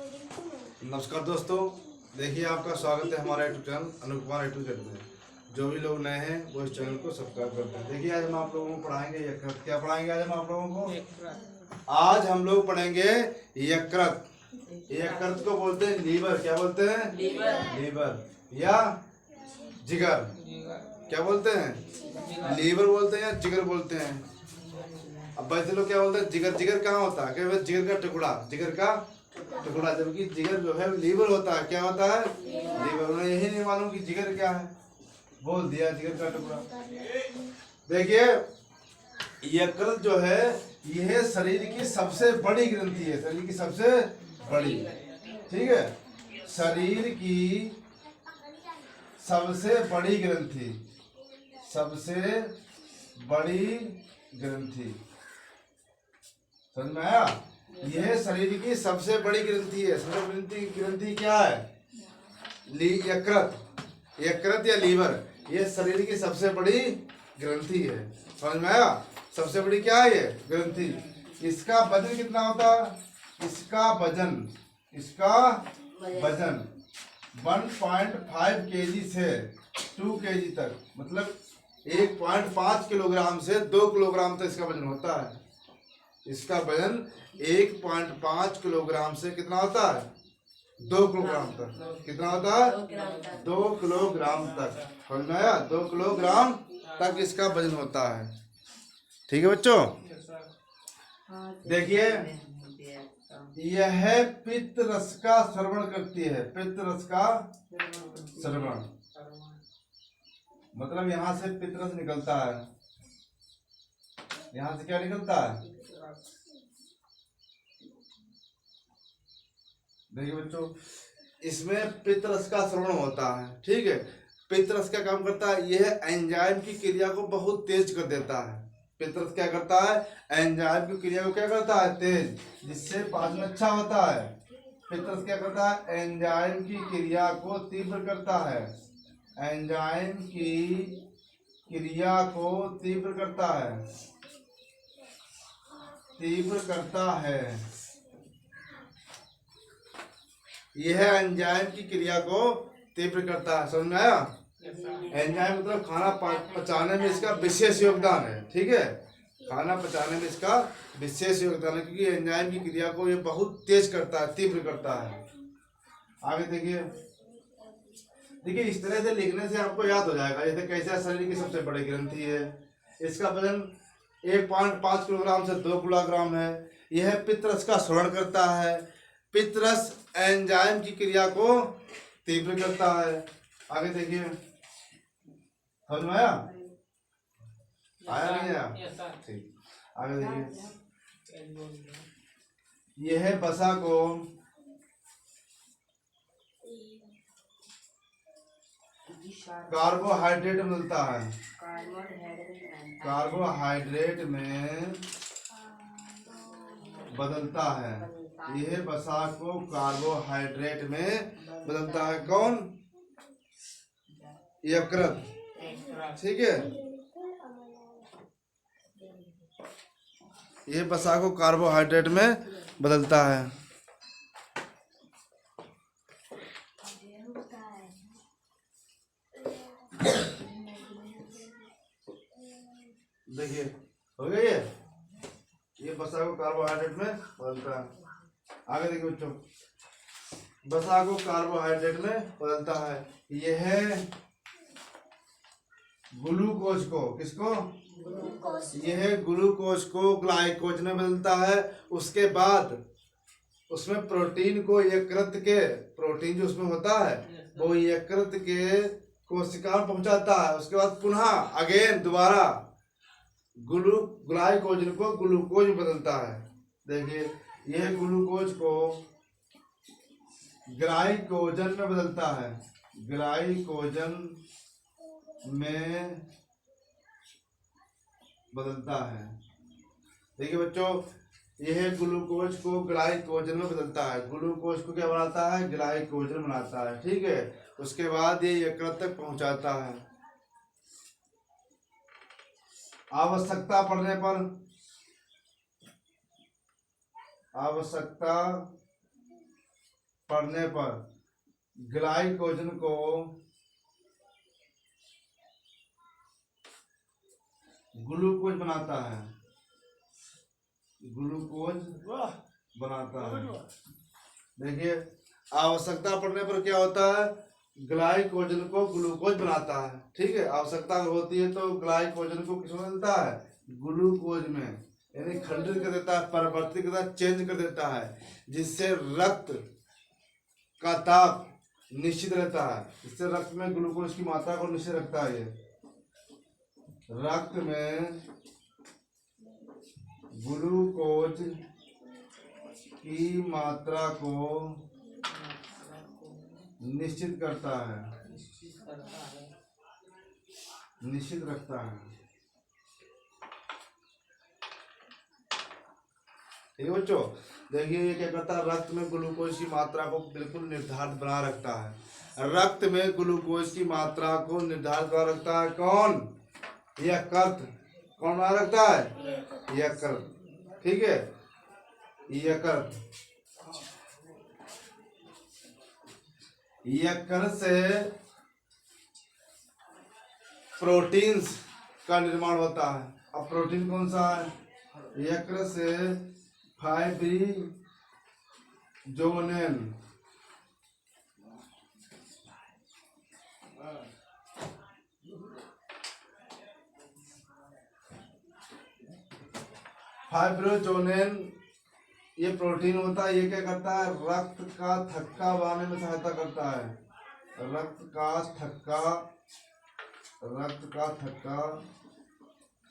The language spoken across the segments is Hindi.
नमस्कार दोस्तों, देखिए आपका स्वागत है हमारे YouTube channel Anoop Kumar A to Z में। जो भी लोग नए हैं वो इस चैनल को सब्सक्राइब करते हैं। देखिए आज हम आप लोगों को पढ़ाएंगे यकृत। क्या पढ़ाएंगे आज हम आप लोगों को? आज हम लोग पढ़ेंगे यकृत। यकृत को बोलते हैं लीवर। क्या बोलते हैं? लीवर या जिगर। क्या बोलते हैं? लीवर बोलते हैं या जिगर बोलते हैं। अब वैसे लोग क्या बोलते हैं? जिगर। जिगर कहाँ होता है? क्या? जिगर का टुकड़ा। जिगर का टुकड़ा, जबकि जिगर जो है लीवर होता है। क्या होता है? लीवर। उन्हें यही नहीं मालूम कि जिगर क्या है, बोल दिया जिगर का टुकड़ा। देखिए यकृत जो है यह शरीर की सबसे बड़ी ग्रंथि है। शरीर की सबसे बड़ी, ठीक है, शरीर की सबसे बड़ी ग्रंथि। सबसे बड़ी ग्रंथि, समझ में आया? यह शरीर की सबसे बड़ी ग्रंथि है। सबसे बड़ी ग्रंथि क्या है? यकृत। यकृत या लीवर, यह शरीर की सबसे बड़ी ग्रंथि है। समझ में आया? सबसे बड़ी क्या है? ये ग्रंथि। इसका वजन कितना होता है? इसका वजन 1.5 kg से 2 kg तक, मतलब 1.5 किलोग्राम से 2 किलोग्राम तक इसका वजन होता है। इसका वजन 1.5 किलोग्राम से कितना होता है? 2 किलोग्राम तक। कितना होता है? 2 किलोग्राम तक। समझ में आया? 2 किलोग्राम तक इसका वजन होता है। ठीक है बच्चों? देखिए यह पित्त रस का श्रवण करती है। पित्त रस का श्रवण मतलब यहाँ से पित्त रस निकलता है। यहाँ से क्या निकलता है? देखिए बच्चों, इसमें पित्त रस का श्रवण होता है। ठीक है, पित्त रस क्या काम करता है? यह एंजाइम की क्रिया को बहुत तेज कर देता है। पित्त रस क्या करता है? एंजाइम की क्रिया को क्या करता है? तेज, जिससे पाचन अच्छा होता है। पित्त रस क्या करता है? एंजाइम की क्रिया को तीव्र करता है। एंजाइम की क्रिया को तीव्र करता है। यह एंजाइम की क्रिया को तीव्र करता है। समझ में आया? एंजाइम मतलब खाना पचाने में इसका विशेष योगदान है। ठीक है, खाना पचाने में इसका विशेष योगदान है, क्योंकि एंजाइम की क्रिया को ये बहुत तेज करता है, तीव्र करता है। आगे देखिए। देखिए इस तरह से लिखने से आपको याद हो जाएगा, जैसे कैसे शरीर की सबसे बड़ी ग्रंथि है, इसका वजन 1.5 किलोग्राम से 2 किलोग्राम है। यह पित्त रस का श्रवण करता है। पित्त रस एंजाइम की क्रिया को तीव्र करता है। आगे देखिए, समझ में आया? आया नहीं आया? ठीक, आगे देखिए। यह वसा को कार्बोहाइड्रेट मिलता है। कार्बोहाइड्रेट में बदलता है। यह वसा को कार्बोहाइड्रेट में बदलता है। कौन? यकृत। ठीक है, यह वसा को कार्बोहाइड्रेट में बदलता है। देखिए हो गया ये वसा को कार्बोहाइड्रेट में बदलता है। आगे देखिए बच्चों, वसा को कार्बोहाइड्रेट में बदलता है। यह ग्लूकोज को, किसको? यह ग्लूकोज को ग्लाइकोज में बदलता है। उसके बाद उसमें प्रोटीन को यकृत के, प्रोटीन जो उसमें होता है वो यकृत के कोशिका में पहुंचाता है। उसके बाद पुनः अगेन दोबारा ग्लाइकोजन को ग्लूकोज में बदलता है। देखिए यह ग्लूकोज को ग्लाइकोजन में बदलता है। ग्लाइकोजन में बदलता है। देखिए बच्चों, यह ग्लूकोज को ग्लाइकोजन में बदलता है। ग्लूकोज को क्या बनाता है? ग्लाइकोजन बनाता है। ठीक है, उसके बाद ये यकृत तक पहुंचाता है। आवश्यकता पड़ने पर, आवश्यकता पड़ने पर ग्लाइकोजन को ग्लूकोज बनाता है, ग्लूकोज बनाता है। देखिए आवश्यकता पड़ने पर क्या होता है, ग्लाइकोजन को ग्लूकोज बनाता है। ठीक है, आवश्यकता होती है तो ग्लाइकोजन को किसमें मिलता है, ग्लूकोज में, यानी खंडित कर देता है, परिवर्तित कर देता है, चेंज कर देता है, जिससे रक्त का ताप निश्चित रहता है। इससे रक्त में ग्लूकोज की मात्रा को निश्चित रखता है। ये रक्त में ग्लूकोज की मात्रा को निश्चित करता है, निश्चित रखता है। ठीक है बच्चों, देखिए ये क्या करता है, रक्त में ग्लूकोज की मात्रा को बिल्कुल निर्धारित बना रखता है। रक्त में ग्लूकोज की मात्रा को निर्धारित बना रखता है कौन, यकृत। कौन बना रखता है, यकृत। ठीक है, यकृत। यकृत से प्रोटीन्स का निर्माण होता है। अब प्रोटीन कौन सा है, यकृत से फाइब्रिनोजेन, फाइब्रिनोजेन ये प्रोटीन होता है। ये क्या करता है, रक्त का थक्का बनाने में सहायता करता है। रक्त का थक्का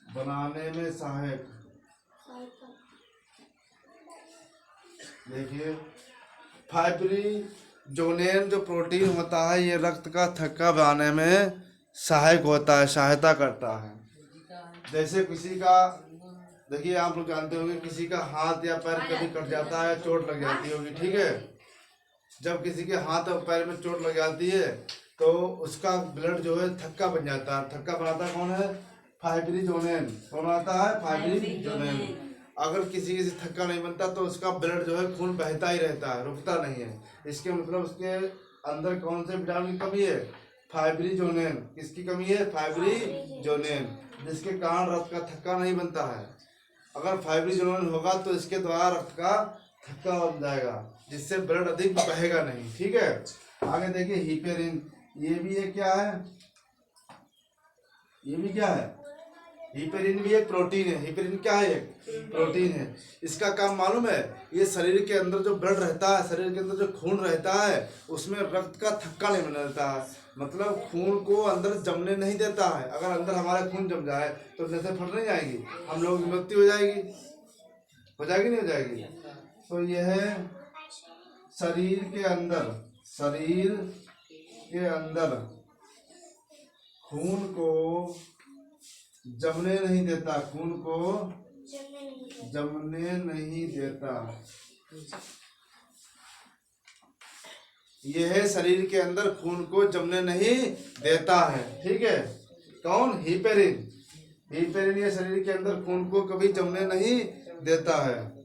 बनाने में सहायक। देखिए फाइब्रिनोजेन जो प्रोटीन होता है, ये रक्त का थक्का बनाने में सहायक होता है, सहायता करता है। जैसे किसी का, देखिए आप लोग जानते होंगे, किसी का हाथ या पैर कभी कट जाता है, चोट लग जाती होगी। ठीक है, जब किसी के हाथ और पैर में चोट लग जाती है तो उसका ब्लड जो है थक्का बन जाता है। थक्का बनाता कौन है, फाइब्रिनोजेन। कौन आता है, फाइब्रिनोजेन। अगर किसी से थक्का नहीं बनता तो उसका ब्लड जो है, खून बहता ही रहता है, रुकता नहीं है। इसके मतलब उसके अंदर कौन से विटामिन की कमी है, फाइब्रिनोजेन। किसकी कमी है, फाइब्रिनोजेन, जिसके कारण रक्त का थक्का नहीं बनता है। अगर फाइब्रिनोजेन होगा तो इसके द्वारा रक्त का थक्का बन जाएगा, जिससे ब्लड अधिक बहेगा नहीं। ठीक है, आगे देखिए हिपेरिन। ये भी एक क्या है, ये भी क्या है, हिपेरिन भी एक प्रोटीन है। हिपेरिन क्या है, एक प्रोटीन है। इसका काम मालूम है, ये शरीर के अंदर जो ब्लड रहता है, शरीर के अंदर जो खून रहता है, उसमें रक्त का थक्का नहीं बना रहता है। मतलब खून को अंदर जमने नहीं देता है। अगर अंदर हमारा खून जम जाए तो नसें फट नहीं जाएगी, हम लोगों की मृत्यु हो जाएगी। हो जाएगी नहीं हो जाएगी। तो यह शरीर के अंदर खून को जमने नहीं देता, खून को जमने नहीं देता। यह शरीर के अंदर खून को जमने नहीं देता है। ठीक है, कौन, हिपेरिन। हिपेरिन ये शरीर के अंदर खून को कभी जमने नहीं देता है।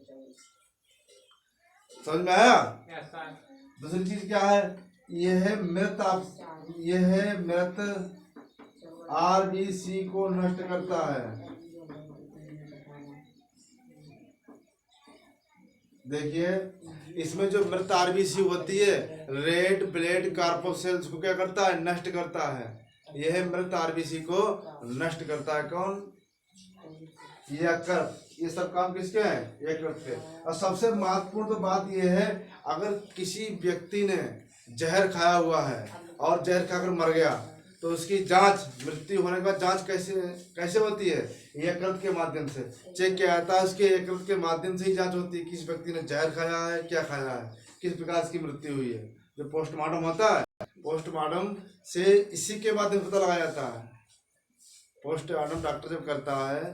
समझ में आया। दूसरी चीज क्या है, यह मृत आरबीसी को नष्ट करता है। देखिए इसमें जो मृत आरबीसी होती है, रेड ब्लड कॉर्पस्कुलेट्स को क्या करता है, नष्ट करता है। यह मृत आरबीसी को नष्ट करता है। कौन, यकृत। ये सब काम किसके हैं, यकृत के। और सबसे महत्वपूर्ण तो बात यह है, अगर किसी व्यक्ति ने जहर खाया हुआ है और जहर खाकर मर गया तो उसकी जांच, मृत्यु होने के बाद जांच कैसे होती है, यकृत के माध्यम से चेक किया जाता है। उसके यकृत के माध्यम से ही जांच होती है, किस व्यक्ति ने जहर खाया है, क्या खाया है, किस प्रकार की मृत्यु हुई है। जो पोस्टमार्टम होता है, पोस्टमार्टम से इसी के माध्यम से पता लगाया जाता है। पोस्टमार्टम डॉक्टर जब करता है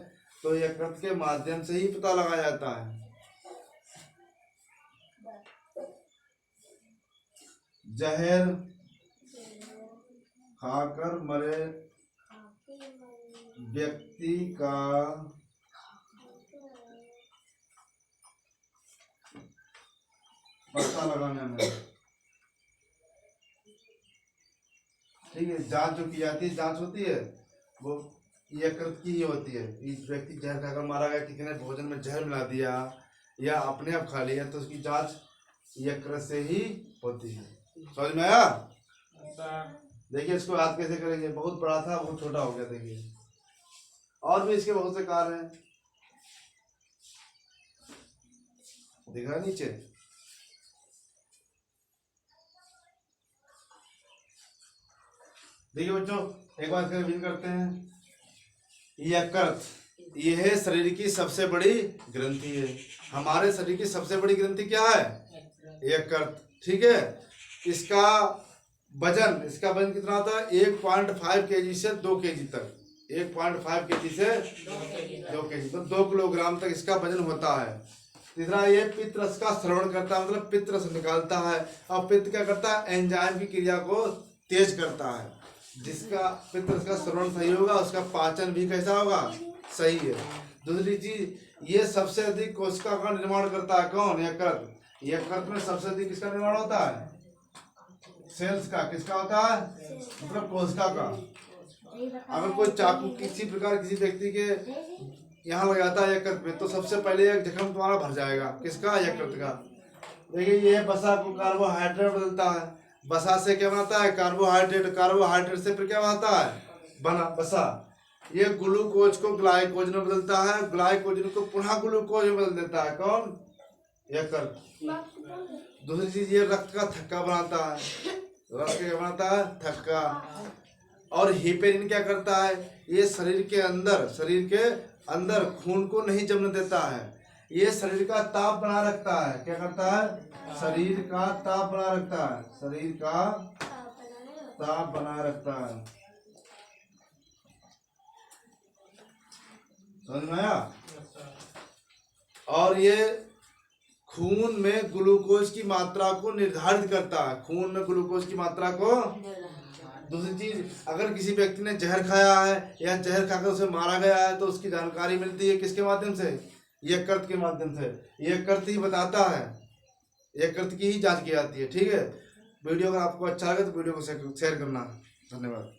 तो यकृत के माध्यम से ही पता लगाया जाता है। जहर खाकर मरे व्यक्ति का पता लगाने में की जांच जो की जाती है, जांच होती है वो यकृत की ही होती है। इस व्यक्ति जहर खाकर मारा गया, किसी ने भोजन में जहर मिला दिया या अपने आप खा लिया, तो उसकी जांच यकृत से ही होती है। समझ में आया? देखिए इसको याद कैसे करेंगे, बहुत बड़ा था बहुत छोटा हो गया। देखिए और भी इसके बहुत से कार्य हैं, दिख रहा है नीचे। देखिए बच्चों एक बार इसका रिवीजन करते हैं। यकृत यह शरीर की सबसे बड़ी ग्रंथि है। हमारे शरीर की सबसे बड़ी ग्रंथि क्या है? यकृत। ठीक है, इसका वजन कितना होता है? 1.5 kg से 2 kg तक। 1.5 kg से 2 kg, तो 2 किलोग्राम तक इसका वजन होता है। तीसरा, ये पित्त रस का श्रवण करता है, मतलब पित्त रस निकालता है। और पित्त क्या करता है? एंजाइम की क्रिया को तेज करता है। जिसका पित्त रस का श्रवण सही होगा उसका पाचन भी कैसा होगा? सही है। दूसरी चीज, ये सबसे अधिक कोशिका का निर्माण करता है। कौन? यकृत। यकृत में सबसे अधिक किसका निर्माण होता है? सेल्स का। किसका होता है? मतलब कोशिका का। अगर कोई चाकू किसी प्रकार किसी व्यक्ति के यहाँ लग जाता है यकृत में, तो सबसे पहले एक जख्म तुम्हारा भर जाएगा। किसका? यकृत का। देखिए ये वसा को कार्बोहाइड्रेट बदलता है। वसा से क्या बनाता है? कार्बोहाइड्रेट। कार्बोहाइड्रेट से फिर क्या बनता है? वसा। ये ग्लूकोज को ग्लाइकोज में बदलता है, ग्लाइकोजन को पुनः ग्लूकोज में बदल देता है। कौन? यकृत। दूसरी चीज, ये रक्त का थक्का बनाता है। रक्त क्या बनाता है? थक्का। और हिपेरिन क्या करता है? ये शरीर के अंदर खून को नहीं जमने देता है। ये शरीर का ताप बना रखता है। क्या करता है? शरीर का ताप बना रखता है। शरीर का ताप बना रखता है। समझ में आया? और ये खून में ग्लूकोज की मात्रा को निर्धारित करता है। खून में ग्लूकोज की मात्रा को। दूसरी चीज, अगर किसी व्यक्ति ने जहर खाया है या जहर खाकर उसे मारा गया है, तो उसकी जानकारी मिलती है किसके माध्यम से? यकृत के माध्यम से। यकृत ही बताता है, यकृत की ही जांच की जाती है। ठीक है, वीडियो अगर आपको अच्छा लगे तो वीडियो को शेयर करना। धन्यवाद।